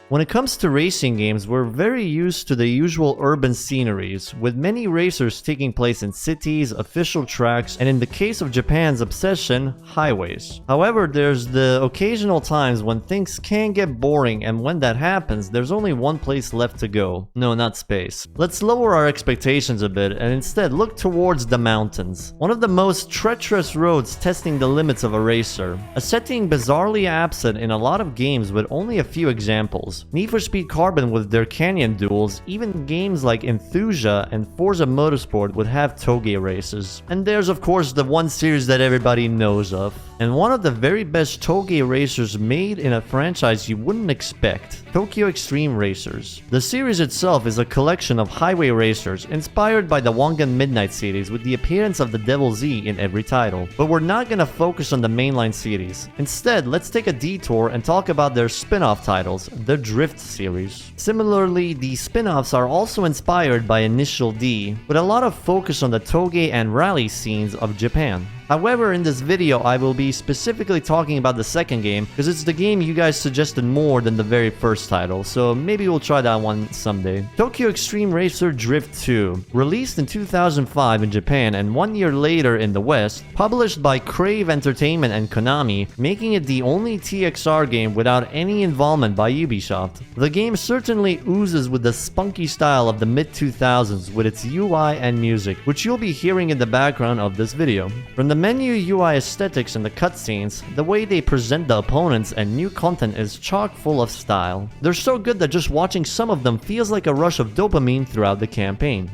When it comes to racing games, we're very used to the usual urban sceneries, with many racers taking place in cities, official tracks, and in the case of Japan's obsession, highways. However, there's the occasional times when things can get boring, and when that happens, there's only one place left to go. No, not space. Let's lower our expectations a bit and instead look towards the mountains. One of the most treacherous roads testing the limits of a racer. A setting bizarrely absent in a lot of games with only a few examples. Need for Speed Carbon with their canyon duels, even games like Enthusia and Forza Motorsport would have Touge races. And there's of course the one series that everybody knows of, and one of the very best Touge racers made in a franchise you wouldn't expect, Tokyo Extreme Racers. The series itself is a collection of highway racers inspired by the Wangan Midnight series with the appearance of the Devil Z in every title. But we're not gonna focus on the mainline series. Instead, let's take a detour and talk about their spin-off titles, the Drift series. Similarly, the spin-offs are also inspired by Initial D, with a lot of focus on the Touge and rally scenes of Japan. However, in this video, I will be specifically talking about the second game because it's the game you guys suggested more than the very first title, so maybe we'll try that one someday. Tokyo Extreme Racer Drift 2, released in 2005 in Japan and 1 year later in the West, published by Crave Entertainment and Konami, making it the only TXR game without any involvement by Ubisoft. The game certainly oozes with the spunky style of the mid-2000s with its UI and music, which you'll be hearing in the background of this video. From the menu UI aesthetics and the cutscenes, the way they present the opponents and new content is chock full of style. They're so good that just watching some of them feels like a rush of dopamine throughout the campaign.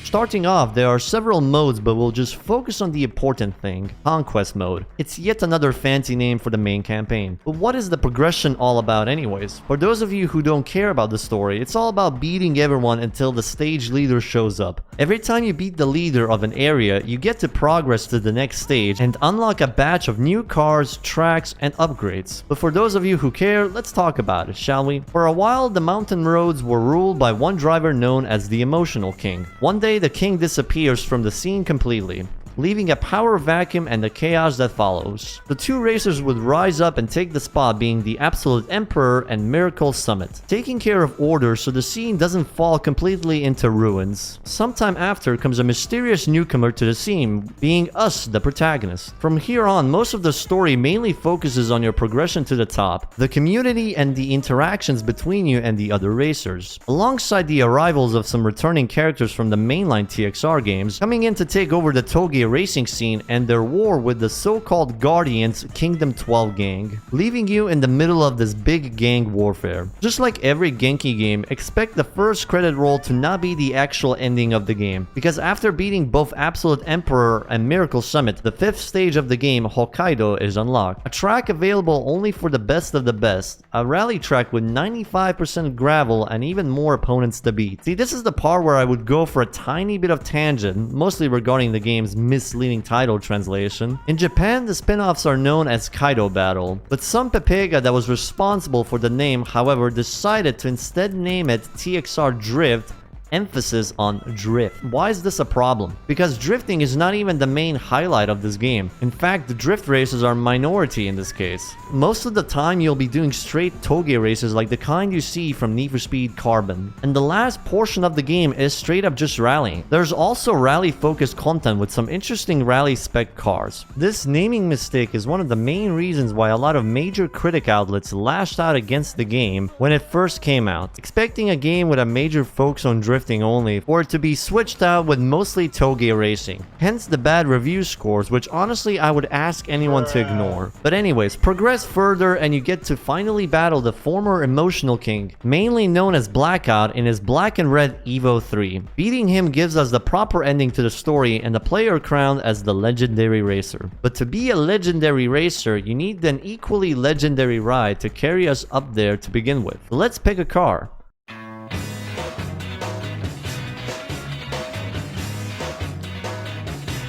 Starting off, there are several modes, but we'll just focus on the important thing, Conquest mode. It's yet another fancy name for the main campaign. But what is the progression all about anyways? For those of you who don't care about the story, it's all about beating everyone until the stage leader shows up. Every time you beat the leader of an area, you get to progress to the next stage and unlock a batch of new cars, tracks, and upgrades. But for those of you who care, let's talk about it, shall we? For a while, the mountain roads were ruled by one driver known as the Emotional King. One day, the king disappears from the scene completely, leaving a power vacuum and the chaos that follows. The two racers would rise up and take the spot, being the Absolute Emperor and Miracle Summit, taking care of order so the scene doesn't fall completely into ruins. Sometime after comes a mysterious newcomer to the scene, being us, the protagonist. From here on, most of the story mainly focuses on your progression to the top, the community, and the interactions between you and the other racers, alongside the arrivals of some returning characters from the mainline TXR games, coming in to take over the Touge racing scene and their war with the so-called Guardians Kingdom 12 gang, leaving you in the middle of this big gang warfare. Just like every Genki game, expect the first credit roll to not be the actual ending of the game, because after beating both Absolute Emperor and Miracle Summit, the 5th stage of the game, Hokkaido, is unlocked. A track available only for the best of the best, a rally track with 95% gravel and even more opponents to beat. See, this is the part where I would go for a tiny bit of tangent, mostly regarding the game's misleading title translation. In Japan, the spin-offs are known as Kaido Battle, but some Pepega that was responsible for the name, however, decided to instead name it TXR Drift, emphasis on drift. Why is this a problem? Because drifting is not even the main highlight of this game. In fact, the drift races are minority in this case. Most of the time you'll be doing straight Touge races like the kind you see from Need for Speed Carbon. And the last portion of the game is straight up just rallying. There's also rally focused content with some interesting rally spec cars. This naming mistake is one of the main reasons why a lot of major critic outlets lashed out against the game when it first came out, expecting a game with a major focus on drifting only for it to be switched out with mostly Touge racing. Hence the bad review scores, which honestly I would ask anyone to ignore. But anyways, progress further and you get to finally battle the former Emotional King, mainly known as Blackout, in his Black and Red Evo 3. Beating him gives us the proper ending to the story and the player crowned as the legendary racer. But to be a legendary racer, you need an equally legendary ride to carry us up there to begin with. So let's pick a car.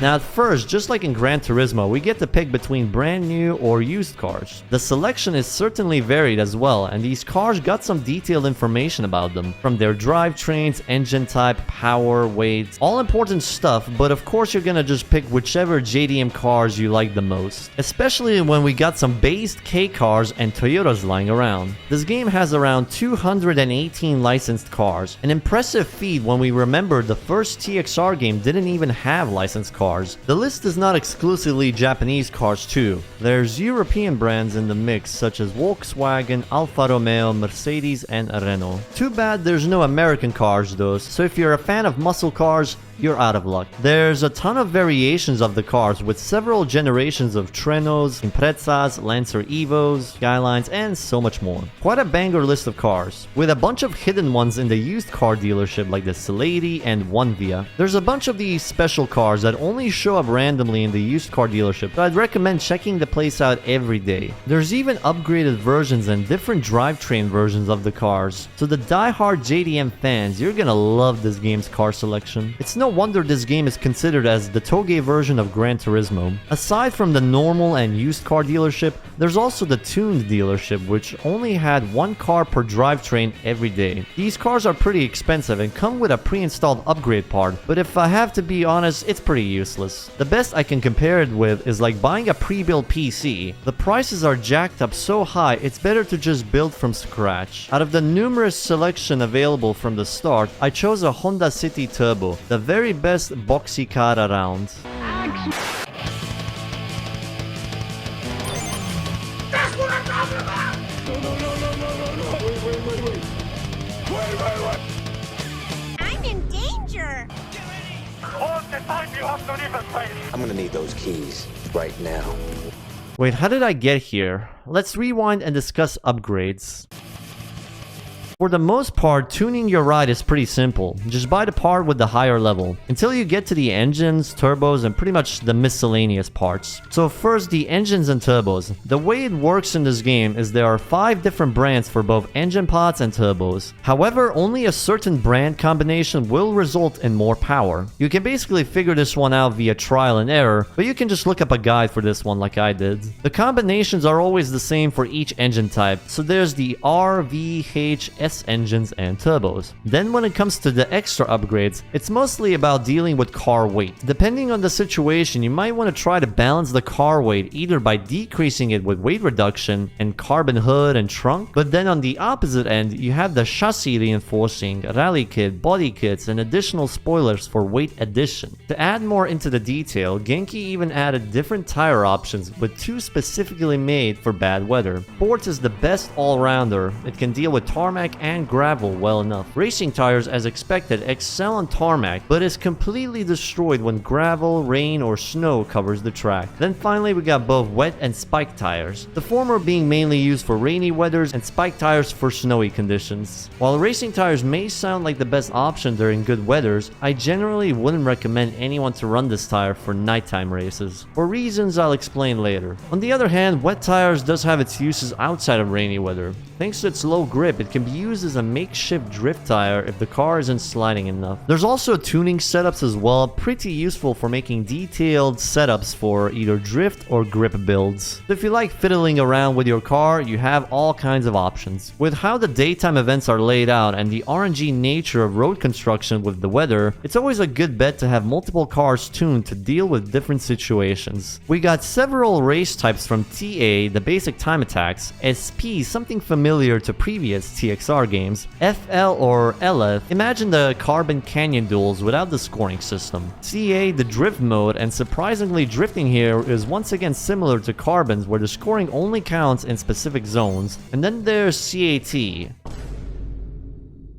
Now at first, just like in Gran Turismo, we get to pick between brand new or used cars. The selection is certainly varied as well, and these cars got some detailed information about them, from their drivetrains, engine type, power, weight, all important stuff, but of course you're gonna just pick whichever JDM cars you like the most. Especially when we got some based K cars and Toyotas lying around. This game has around 218 licensed cars, an impressive feat when we remember the first TXR game didn't even have licensed cars. The list is not exclusively Japanese cars too. There's European brands in the mix such as Volkswagen, Alfa Romeo, Mercedes and Renault. Too bad there's no American cars though, so if you're a fan of muscle cars, you're out of luck. There's a ton of variations of the cars with several generations of Trenos, Imprezas, Lancer Evos, Skylines, and so much more. Quite a banger list of cars, with a bunch of hidden ones in the used car dealership like the Celady and One Via. There's a bunch of these special cars that only show up randomly in the used car dealership, so I'd recommend checking the place out every day. There's even upgraded versions and different drivetrain versions of the cars, so the die-hard JDM fans, you're gonna love this game's car selection. It's no wonder this game is considered as the Touge version of Gran Turismo. Aside from the normal and used car dealership, there's also the tuned dealership, which only had one car per drivetrain every day. These cars are pretty expensive and come with a pre-installed upgrade part, but if I have to be honest, it's pretty useless. The best I can compare it with is like buying a pre-built PC. The prices are jacked up so high, it's better to just build from scratch. Out of the numerous selection available from the start, I chose a Honda City Turbo, the very best boxy car around. That's what I'm talking about! No. Wait. I'm in danger! All the time you have to leave a place. I'm gonna need those keys right now. Wait, how did I get here? Let's rewind and discuss upgrades. For the most part, tuning your ride is pretty simple. Just buy the part with the higher level, until you get to the engines, turbos, and pretty much the miscellaneous parts. So first, the engines and turbos. The way it works in this game is there are 5 different brands for both engine pods and turbos. However, only a certain brand combination will result in more power. You can basically figure this one out via trial and error, but you can just look up a guide for this one like I did. The combinations are always the same for each engine type, so there's the R, V, H, S engines and turbos. Then when it comes to the extra upgrades, it's mostly about dealing with car weight. Depending on the situation, you might want to try to balance the car weight either by decreasing it with weight reduction and carbon hood and trunk, but then on the opposite end, you have the chassis reinforcing, rally kit, body kits, and additional spoilers for weight addition. To add more into the detail, Genki even added different tire options with 2 specifically made for bad weather. Sports is the best all-rounder. It can deal with tarmac and gravel well enough. Racing tires, as expected, excel on tarmac, but is completely destroyed when gravel, rain, or snow covers the track. Then finally we got both wet and spike tires, the former being mainly used for rainy weathers and spike tires for snowy conditions. While racing tires may sound like the best option during good weathers, I generally wouldn't recommend anyone to run this tire for nighttime races, for reasons I'll explain later. On the other hand, wet tires does have its uses outside of rainy weather. Thanks to its low grip, it can be used as a makeshift drift tire if the car isn't sliding enough. There's also tuning setups as well, pretty useful for making detailed setups for either drift or grip builds. So if you like fiddling around with your car, you have all kinds of options. With how the daytime events are laid out and the RNG nature of road construction with the weather, it's always a good bet to have multiple cars tuned to deal with different situations. We got several race types from TA, the basic time attacks, SP, something familiar to previous TXR games, FL or LF, imagine the Carbon Canyon duels without the scoring system, CA, the drift mode, and surprisingly drifting here is once again similar to Carbon's where the scoring only counts in specific zones, and then there's CAT.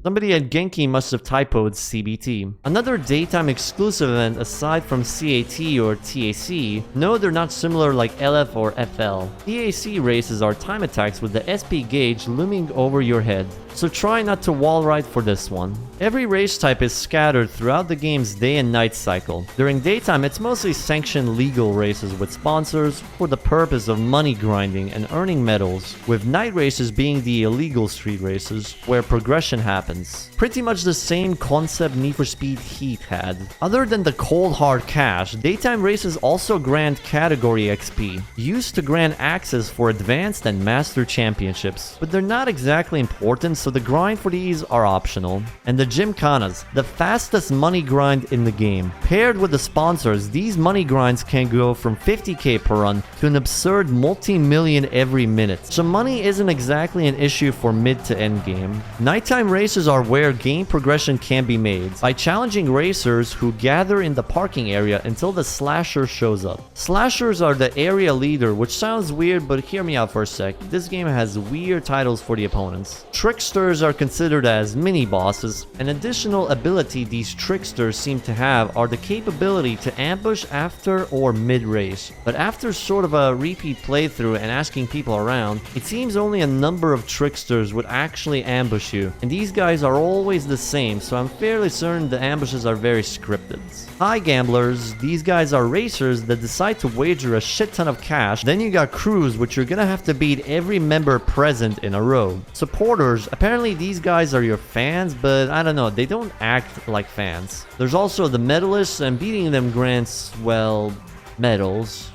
Somebody at Genki must have typoed CBT. Another daytime exclusive event aside from CAT or TAC. No, they're not similar like LF or FL. TAC races are time attacks with the SP gauge looming over your head, so try not to wall ride for this one. Every race type is scattered throughout the game's day and night cycle. During daytime, it's mostly sanctioned legal races with sponsors for the purpose of money grinding and earning medals, with night races being the illegal street races, where progression happens. happens. Pretty much the same concept Need for Speed Heat had. Other than the cold hard cash, daytime races also grant category XP, used to grant access for advanced and master championships. But they're not exactly important, so the grind for these are optional. And the Gymkhanas, the fastest money grind in the game. Paired with the sponsors, these money grinds can go from 50k per run to an absurd multi-million every minute. So money isn't exactly an issue for mid to end game. Nighttime races are where game progression can be made by challenging racers who gather in the parking area until the slasher shows up. Slashers are the area leader, which sounds weird, but hear me out for a sec. This game has weird titles for the opponents. Tricksters are considered as mini bosses. An additional ability these tricksters seem to have are the capability to ambush after or mid-race. But after sort of a repeat playthrough and asking people around, it seems only a number of tricksters would actually ambush you, and these guys are always the same, so I'm fairly certain the ambushes are very scripted. High gamblers, these guys are racers that decide to wager a shit ton of cash. Then you got crews, which you're gonna have to beat every member present in a row. Supporters, apparently these guys are your fans, but I don't know, they don't act like fans. There's also the medalists, and beating them grants, well, medals.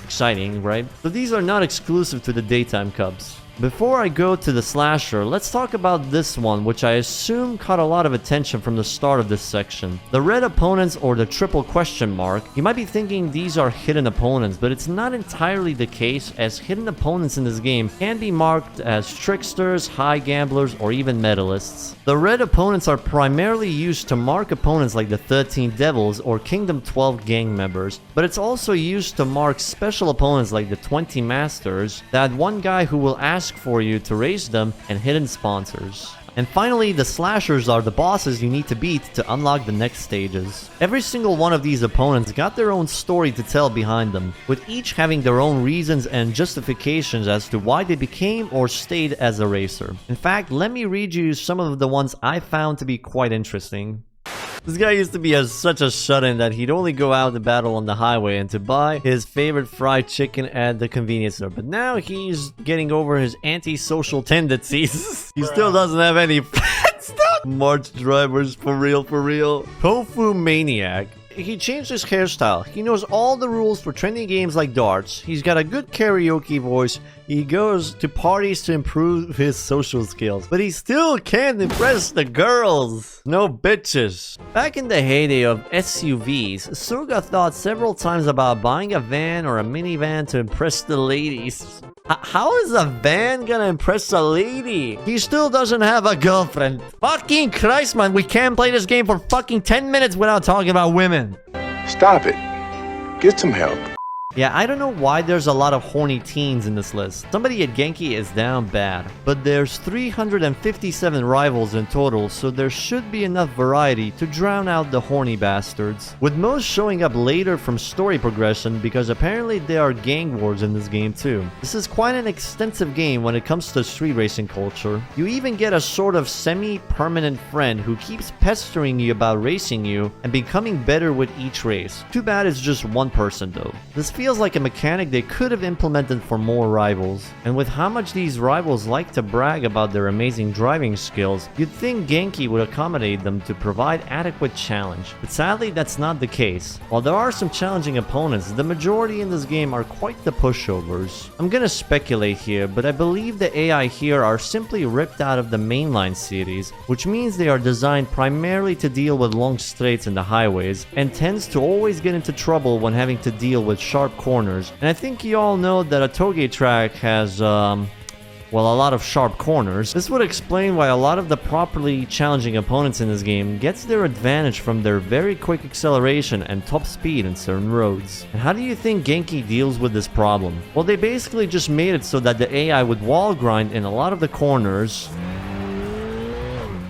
Exciting, right? So these are not exclusive to the daytime Cubs. Before I go to the slasher, let's talk about this one, which I assume caught a lot of attention from the start of this section. The red opponents, or the triple question mark. You might be thinking these are hidden opponents, but it's not entirely the case, as hidden opponents in this game can be marked as tricksters, high gamblers, or even medalists. The red opponents are primarily used to mark opponents like the 13 Devils or Kingdom 12 gang members, but it's also used to mark special opponents like the 20 Masters, that one guy who will ask for you to raise them, and hidden sponsors. And finally, the slashers are the bosses you need to beat to unlock the next stages. Every single one of these opponents got their own story to tell behind them, with each having their own reasons and justifications as to why they became or stayed as a racer. In fact, let me read you some of the ones I found to be quite interesting. This guy used to be such a shut-in that he'd only go out to battle on the highway and to buy his favorite fried chicken at the convenience store. But now he's getting over his antisocial tendencies. He still doesn't have any friends. March drivers, for real, for real. Tofu Maniac. He changed his hairstyle. He knows all the rules for trending games like darts. He's got a good karaoke voice. He goes to parties to improve his social skills. But he still can't impress the girls. No bitches. Back in the heyday of SUVs, Suga thought several times about buying a van or a minivan to impress the ladies. How is a van gonna impress a lady? He still doesn't have a girlfriend. Fucking Christ, man, we can't play this game for fucking 10 minutes without talking about women. Stop it. Get some help. Yeah, I don't know why there's a lot of horny teens in this list. Somebody at Genki is down bad. But there's 357 rivals in total, so there should be enough variety to drown out the horny bastards. With most showing up later from story progression, because apparently there are gang wars in this game too. This is quite an extensive game when it comes to street racing culture. You even get a sort of semi-permanent friend who keeps pestering you about racing you and becoming better with each race. Too bad it's just one person though. This feels like a mechanic they could have implemented for more rivals. And with how much these rivals like to brag about their amazing driving skills, you'd think Genki would accommodate them to provide adequate challenge. But sadly, that's not the case. While there are some challenging opponents, the majority in this game are quite the pushovers. I'm gonna speculate here, but I believe the AI here are simply ripped out of the mainline series, which means they are designed primarily to deal with long straights in the highways, and tends to always get into trouble when having to deal with sharp corners. And I think you all know that a Touge track has, well, a lot of sharp corners. This would explain why a lot of the properly challenging opponents in this game gets their advantage from their very quick acceleration and top speed in certain roads. And how do you think Genki deals with this problem? Well, they basically just made it so that the AI would wall grind in a lot of the corners.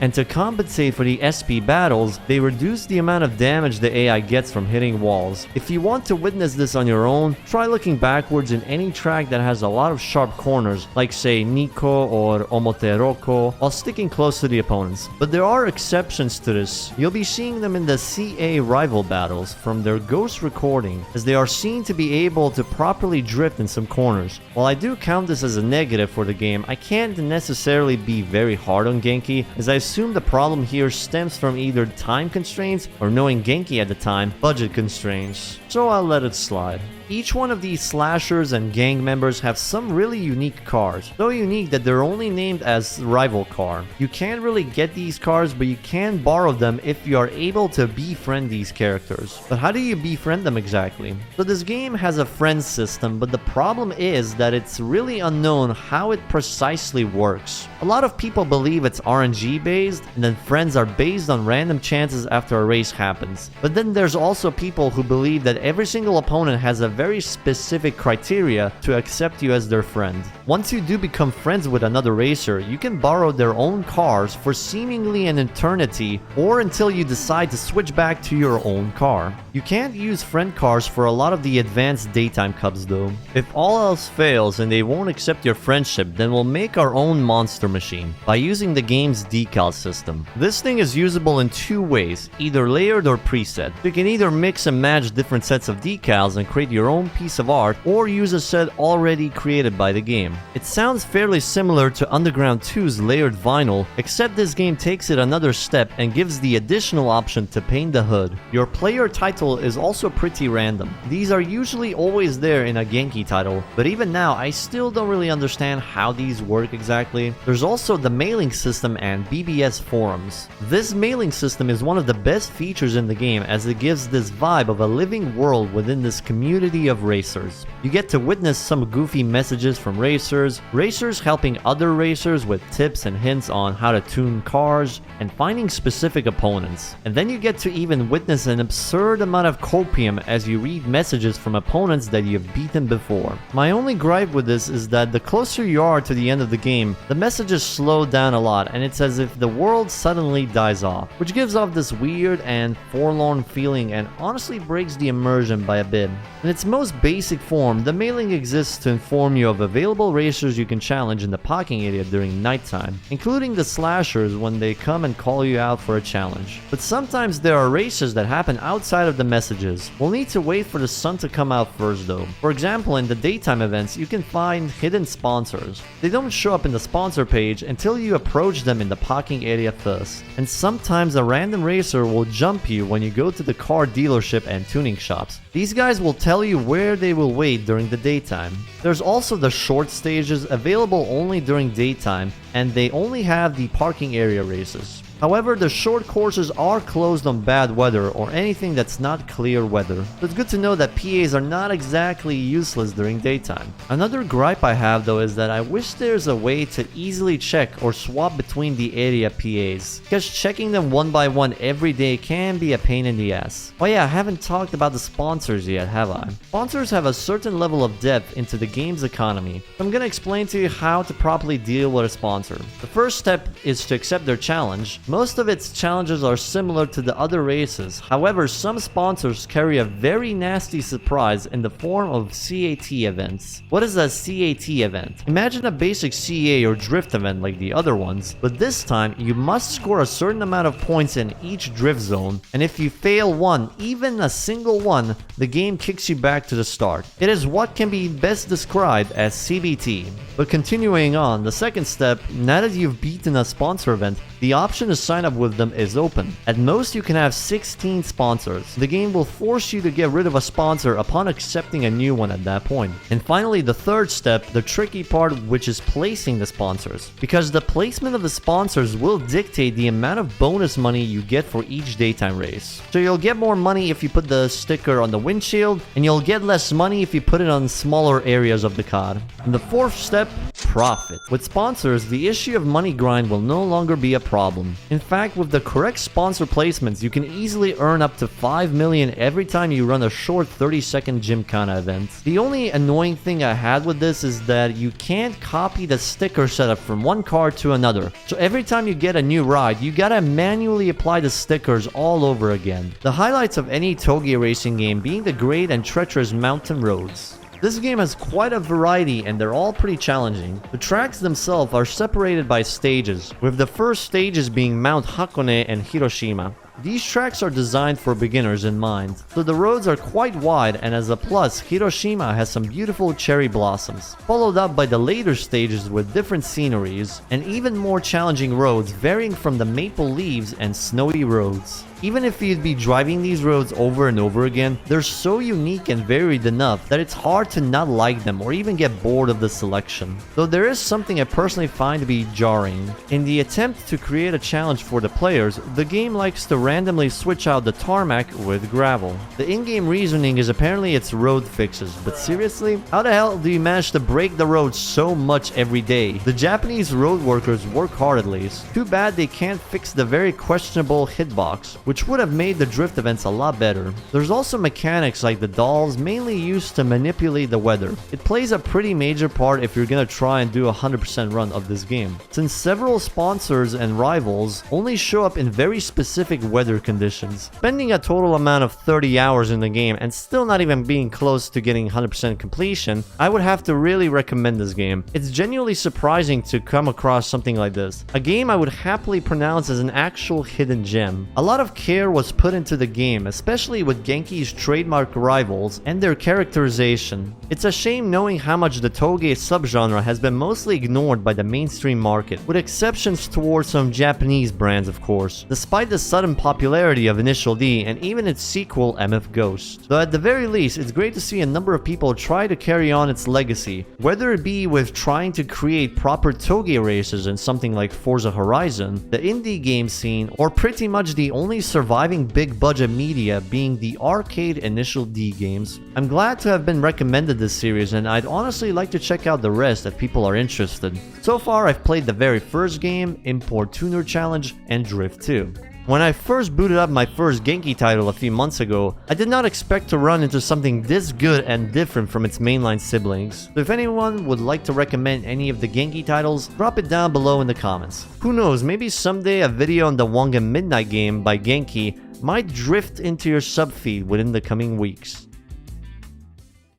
And to compensate for the SP battles, they reduce the amount of damage the AI gets from hitting walls. If you want to witness this on your own, try looking backwards in any track that has a lot of sharp corners, like say Nikko or Omoteroko, while sticking close to the opponents. But there are exceptions to this. You'll be seeing them in the CA rival battles from their ghost recording, as they are seen to be able to properly drift in some corners. While I do count this as a negative for the game, I can't necessarily be very hard on Genki, as I've assume the problem here stems from either time constraints or, knowing Genki at the time, budget constraints. So I'll let it slide. Each one of these slashers and gang members have some really unique cars, so unique that they're only named as rival car. You can't really get these cars, but you can borrow them if you are able to befriend these characters. But how do you befriend them exactly? So this game has a friend system, but the problem is that it's really unknown how it precisely works. A lot of people believe it's RNG based, and then friends are based on random chances after a race happens. But then there's also people who believe that every single opponent has a very specific criteria to accept you as their friend. Once you do become friends with another racer, you can borrow their own cars for seemingly an eternity, or until you decide to switch back to your own car. You can't use friend cars for a lot of the advanced daytime cups though. If all else fails and they won't accept your friendship, then we'll make our own monster machine by using the game's decal system. This thing is usable in two ways, either layered or preset. You can either mix and match different sets of decals and create your own piece of art, or use a set already created by the game. It sounds fairly similar to Underground 2's layered vinyl, except this game takes it another step and gives the additional option to paint the hood. Your player title is also pretty random. These are usually always there in a Genki title, but even now I still don't really understand how these work exactly. There's also the mailing system and BBS forums. This mailing system is one of the best features in the game, as it gives this vibe of a living world within this community of racers. You get to witness some goofy messages from racers helping other racers with tips and hints on how to tune cars, and finding specific opponents. And then you get to even witness an absurd amount of copium as you read messages from opponents that you've beaten before. My only gripe with this is that the closer you are to the end of the game, the messages slow down a lot, and it's as if the world suddenly dies off, which gives off this weird and forlorn feeling and honestly breaks the immersion by a bit. In its most basic form, the mailing exists to inform you of available racers you can challenge in the parking area during nighttime, including the slashers when they come and call you out for a challenge. But sometimes there are races that happen outside of the messages. We'll need to wait for the sun to come out first though. For example, in the daytime events, you can find hidden sponsors. They don't show up in the sponsor page until you approach them in the parking area first. And sometimes a random racer will jump you when you go to the car dealership and tuning shops. These guys will tell you where they will wait during the daytime. There's also the short stages available only during daytime, and they only have the parking area races. However, the short courses are closed on bad weather or anything that's not clear weather. So it's good to know that PAs are not exactly useless during daytime. Another gripe I have though is that I wish there's a way to easily check or swap between the area PAs, because checking them one by one every day can be a pain in the ass. Oh yeah, I haven't talked about the sponsors yet, have I? Sponsors have a certain level of depth into the game's economy. So I'm gonna explain to you how to properly deal with a sponsor. The first step is to accept their challenge. Most of its challenges are similar to the other races. However, some sponsors carry a very nasty surprise in the form of CAT events. What is a CAT event? Imagine a basic CA or drift event like the other ones, but this time you must score a certain amount of points in each drift zone, and if you fail one, even a single one, the game kicks you back to the start. It is what can be best described as CBT. But continuing on, the second step, now that you've beaten a sponsor event, the option to sign up with them is open. At most, you can have 16 sponsors. The game will force you to get rid of a sponsor upon accepting a new one at that point. And finally, the third step, the tricky part, which is placing the sponsors. Because the placement of the sponsors will dictate the amount of bonus money you get for each daytime race. So you'll get more money if you put the sticker on the windshield, and you'll get less money if you put it on smaller areas of the card. And the fourth step, profit. With sponsors, the issue of money grind will no longer be a problem. In fact, with the correct sponsor placements, you can easily earn up to 5 million every time you run a short 30-second Gymkhana event. The only annoying thing I had with this is that you can't copy the sticker setup from one car to another. So every time you get a new ride, you gotta manually apply the stickers all over again. The highlights of any Touge Racing game being the great and treacherous mountain roads. This game has quite a variety and they're all pretty challenging. The tracks themselves are separated by stages, with the first stages being Mount Hakone and Hiroshima. These tracks are designed for beginners in mind, so the roads are quite wide, and as a plus, Hiroshima has some beautiful cherry blossoms, followed up by the later stages with different sceneries, and even more challenging roads varying from the maple leaves and snowy roads. Even if you'd be driving these roads over and over again, they're so unique and varied enough that it's hard to not like them or even get bored of the selection. Though there is something I personally find to be jarring. In the attempt to create a challenge for the players, the game likes to randomly switch out the tarmac with gravel. The in-game reasoning is apparently it's road fixes, but seriously? How the hell do you manage to break the road so much every day? The Japanese road workers work hard at least. Too bad they can't fix the very questionable hitbox, which would have made the drift events a lot better. There's also mechanics like the dolls mainly used to manipulate the weather. It plays a pretty major part if you're gonna try and do a 100% run of this game, since several sponsors and rivals only show up in very specific weather conditions. Spending a total amount of 30 hours in the game and still not even being close to getting 100% completion, I would have to really recommend this game. It's genuinely surprising to come across something like this. A game I would happily pronounce as an actual hidden gem. A lot of care was put into the game, especially with Genki's trademark rivals and their characterization. It's a shame knowing how much the Touge subgenre has been mostly ignored by the mainstream market, with exceptions towards some Japanese brands of course, despite the sudden popularity of Initial D and even its sequel MF Ghost. Though at the very least, it's great to see a number of people try to carry on its legacy, whether it be with trying to create proper Touge races in something like Forza Horizon, the indie game scene, or pretty much the only surviving big budget media being the arcade Initial D games. I'm glad to have been recommended this series, and I'd honestly like to check out the rest if people are interested. So far I've played the very first game, Import Tuner Challenge, and Drift 2. When I first booted up my first Genki title a few months ago, I did not expect to run into something this good and different from its mainline siblings. So if anyone would like to recommend any of the Genki titles, drop it down below in the comments. Who knows, maybe someday a video on the Wonga Midnight game by Genki might drift into your subfeed within the coming weeks.